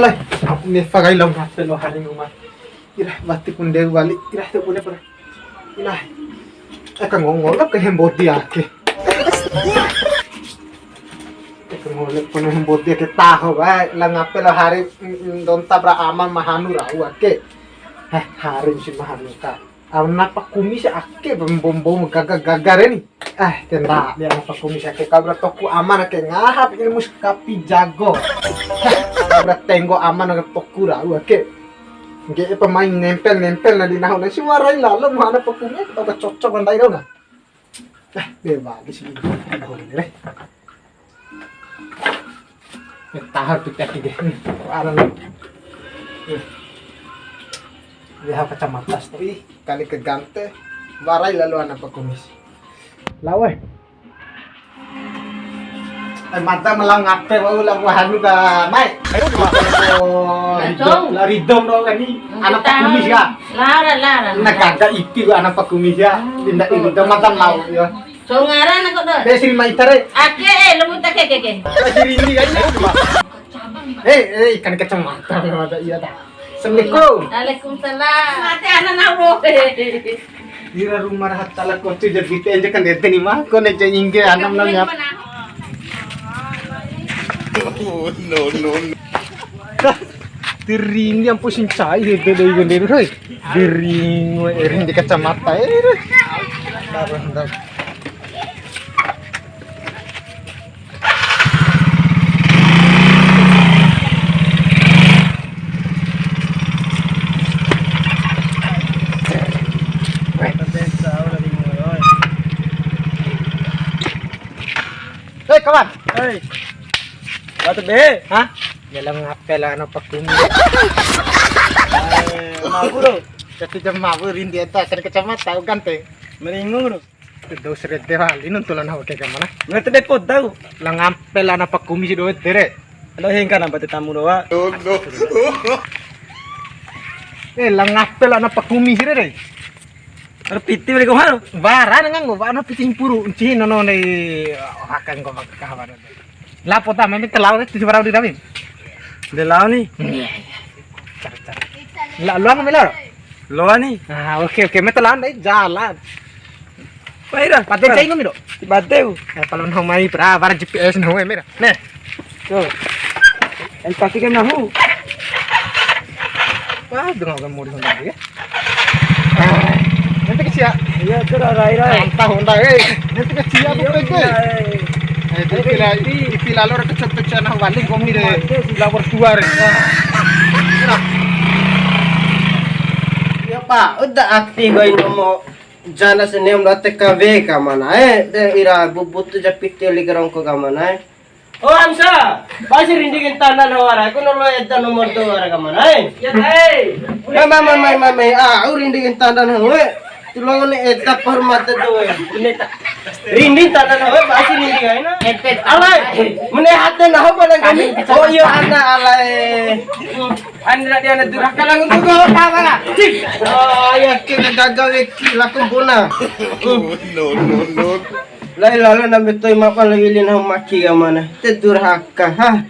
Alay, ni pagai long hape lo haring umah. Ira bati pun dia balik. Ira tu punya pernah. Ila. Akan ngolak ke hembot dia ke. Akan ngolak pun hembot dia ke tahu baik. Lang hape lo hari don tabra aman mahanu rawa ke. Hari si mahanu ka. Awan napa kumis ake bom gagar ni. Tenda dia napa kumis ake kabra toku aman ake ngahap ilmu kapi jago. Kabra tenggo aman ake toku rawa ke. Ge pemain nempel na di nahu na si warai lalu mana pa kumis kabra cocok bandai daw na. Dia bagi sini. Boleh. Tahar pita tige. Aran. Lihat kacamata stri kali kegante warai lalu anak pekumis lawe mata melang ngape wau lagu hanu ka mai lari dom do kan ni anak pekumis ya lara nak ada ipi anak pekumis ya tindak ini do mata lau ya so ngaran ako do desiri mai tare ake lembut ake desiri ini kan ikan kacamata ada iya dah. Assalamualaikum. Waalaikumsalam. Mati anak nawo. Dira rumah rahat tala ko tu jadi kita kan dete ni mah ko ne jengge anam nang yap. No. Diring yang pusing cai de de roi. Diring erin di kacamata Dar. Kawan. Batu be, Hah? Dalam ngapel anak pakumi. Mabu do. Tapi jam mabu rin dia tak akan kacamata gante. Meringong do. Itu seret dewa linun tulan hawa ke mana? Ngete de pod daw. Lang ngapel anak pakumi si doet dere. Ano hengka na batu tamu do wa. Lang ngapel anak pakumi si dere. Ano piti balik ko haro. Baran ngang go ano piting puru unci nono nei akan go magkahawan. Lapo ta mami telaw ni sibaraw di damin. De lao ni. Car. Luang melo. Lo ni. Oke me telaw dai jalan. Paira. Pate cai ngomiro. Bateu. Palon homai pra var GPS no mera. Ne. So. El pati ke nahu. Wah, dengar kan mau di Honda ya. Nanti ke sia. Iya, tera rai. Entah Honda nanti ke sia bukan ke. Itu lalu kecot-kecot nah balik komi de. Lapor dua re. Ya Pak, udah aktif gay nomo jana senem rate KW ka mana de ira bubut tu japit teli garong ko ka mana Oh Hamsa, basi rindigin tanan hawara kuno lo edda nomor 2 ara ka mana ya mama rindigin tanan hawe tulungan ni edda hormat do rinding tanan hawe basi rindig ay na alay mune hatte na ho balang kami oh yo ana alay andra dia na durah ka lang tugo ka ka oh ya kita gagawe kila kumpuna no Lai lalu na betoy mapalagilin ang maki ka mana. Te durhaka ha.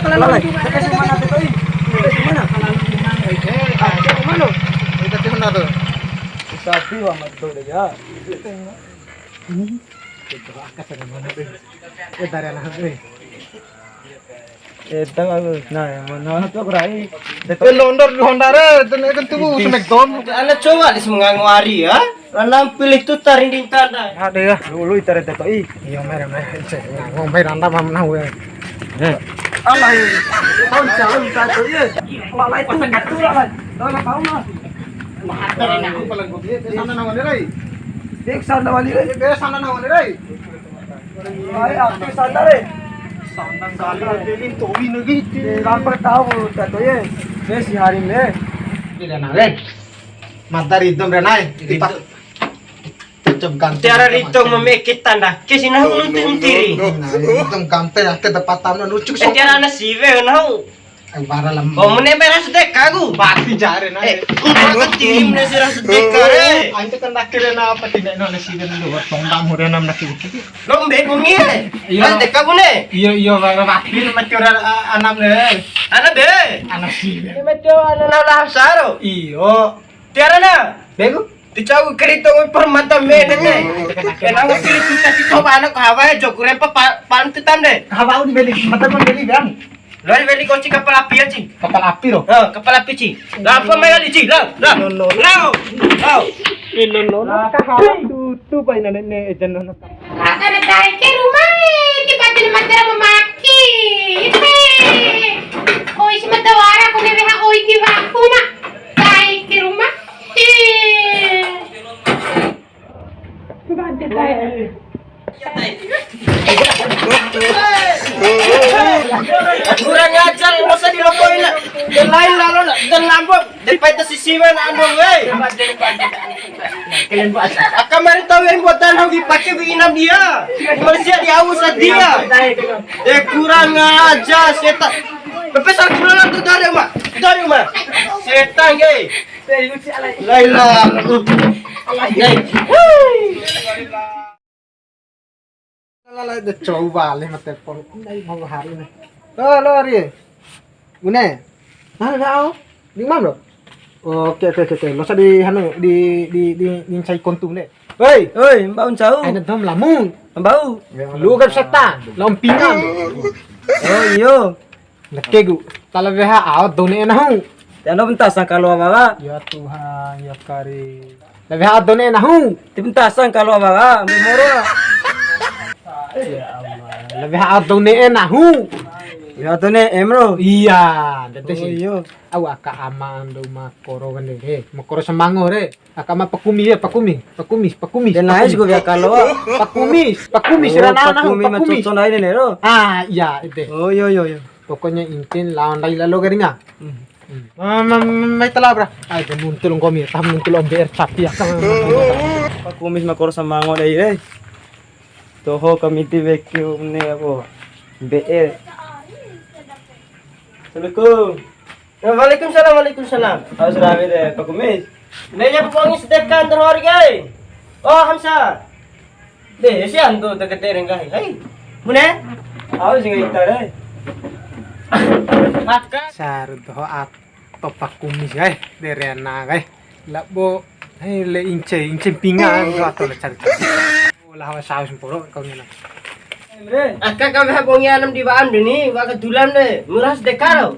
Lalai. Mana betoy? Mana? Mana? Itu mana tu? Sapi wa matdo de ya. Itu akas ada mana tu? Dari anak tu. Tang aku na mana to rai. Londor Honda re, kan tu smackdown. Ana coba dis mengangwari ya. Lanang pilih tu tarinding tanda. Ada ya. Lu itare to i. Iya merah. Ngomai randa mamna we. Alai. Kau jauh ta to ye. Lalai tu ngatu lalai. Lalai kau mah. Sana na wale rai. Ek sana wali re. Sana na wale rai. Ai aapke sana re. Sandang kali delin tobi nagi. Rampa tahu ta to ye. Besi hari me. Tidak naren. Matar idom renai. Coba ganti. Tiara rito memekit tanda. Kesina untiri. Idom ganti ya ke depan tamu lucu. Tiara na sive na. Ang para lang. Oh, muna may rasdek kagu. Bati jare na. Bakit tilim na si rasdek ka re? Ang kan nakira na apa tidak na nasigan luar tong damu re nam nakikita. Lombe bungi. Iya. Rasdek kagu ne. Iyo bati macura anam re. Ana be. Anak sih. Ini medyo ano na lahap saro. Iyo. Tiara na. Bego. Ticaw kerito ng permata mene ne. Kenapa kerito kasi ko anak hawa jokure pa pantitan de. Hawa ni beli mata pun beli kan. Lol beli kunci kepala api aja. Kapal api ro. Kepala api ci. Lah apa mai ali ci? Lah. No. Tutu pa ina ne ejan no. Akan tayo ke rumah di batin matera memaki. Oi si matawara ko ni ha oi di bakuna. Tayo ke rumah. Kurang ajar, nggak usah dilokoin lah. Dan lain lalu lah, dan lambung. Daripada si Siwan andong, hei. Kemarin tahu yang buatan hobi pakai inam dia. Malaysia diawus dia. Kurang ajar, setan. Bepesar kurang tuh dari rumah. Setan, hei. Laila. Lala de coba le mate pon dai mau hari ne. Lo ri. Une. Nah, di mana? Oke. Lo sa di hanu di cai kontum ne. Hei, Mbak Uncau. ai na dom lamun. Bau. Lu kan setan, lompingan. Oh iyo. Nakegu. Tala beha awat done na hu. Ano bentasan kalau awak? Ya Tuhan, ya kari. Lebih awat done na hu. Bentasan kalau awak, memoro. Ya Allah. Lebih awat done na hu. Ya to ne emro. Iya, dete sih. Iyo. Aw aka aman do makoro kan de. Makoro semango re. Aka ma pakumi. Dan lain juga ya kalau. Pakumis rana na Pakumi pakumis. macam lain ne ro. Ah, iya itu. Oh yo. Pokoknya intin lawan lagi lalu garinga. May talabra. Ay, muntulong komi. Tam muntulong BR capi ya. Pakumis makoro sama ngo dai re. Toho kami tibekyo ne ako. BR. Assalamualaikum. Waalaikumsalam. How's rame deh, Pak Kumis? Nanya pokoknya sedekah antar warga. Oh, Hamsa. Deh, si anto dekat tereng kah? Hai. Mune? Awas sing kita deh. Maka Sarud ho at pakumis ay derena ay. Labo ay le ince pingan ko ato le cari. Wala hawa saus poro kau ngena. Aka kami habongnya anam di baan dini, waka dulan deh, murah sedekah lo.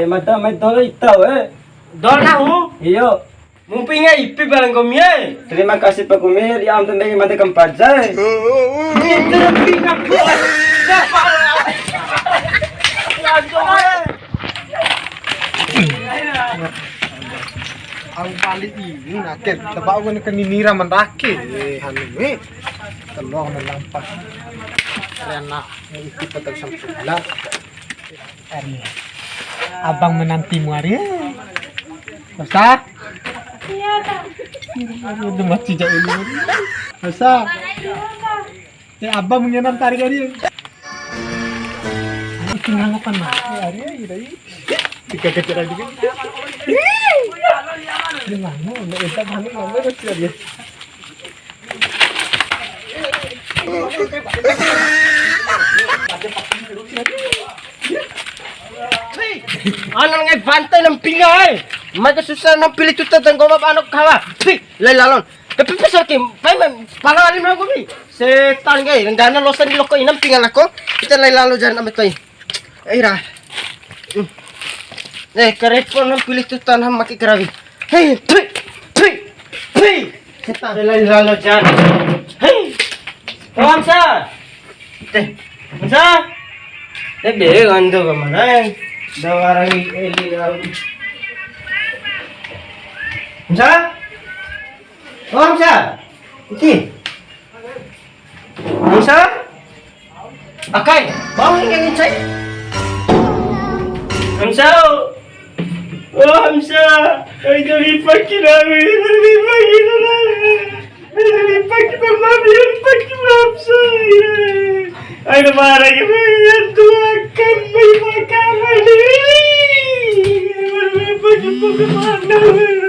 Mata mai dol itau Dol na hu? Iyo. Mumpingnya ipi barang komie. Terima kasih Pak Kumir, ya ampun bagi mata keempat jai. Itu pinggap gua. Ang balik ini naket tebak ko ni kaninira mandaki hanu telong na lampas rena ngiti patag sampula ari abang menantimu ari basta iya ta itu masih jauh ini basta abang menyenam tarik ari tinggal kan mah ari dari tiga kejar lagi gimana udah entah mana ngomong kecil dia Anong ngay bantay ng pingay. Magkasusan ng pilit tuta ng gomab anok kawa. Laylalon. Tapi pasal kim, pangalim na ko bi. Setan gay, nandana losan ni loko inam pingal ako. Kita laylalo jan amit koy. Ayra. Karepon ng pilit tuta ng makikarabi. Hey, setan laylalo jan. Hey. Hamsa. Hamsa. Deh, ando ka manay. Dawarang eli Hamsa? Oh, Hamsa? Iti? Hamsa? Akay, bawa yang cai. Hamsa? Oh, Hamsa. Ay, nalipat kita Hamsa. Ay, namarang yung tuwakan may makaman. kemana?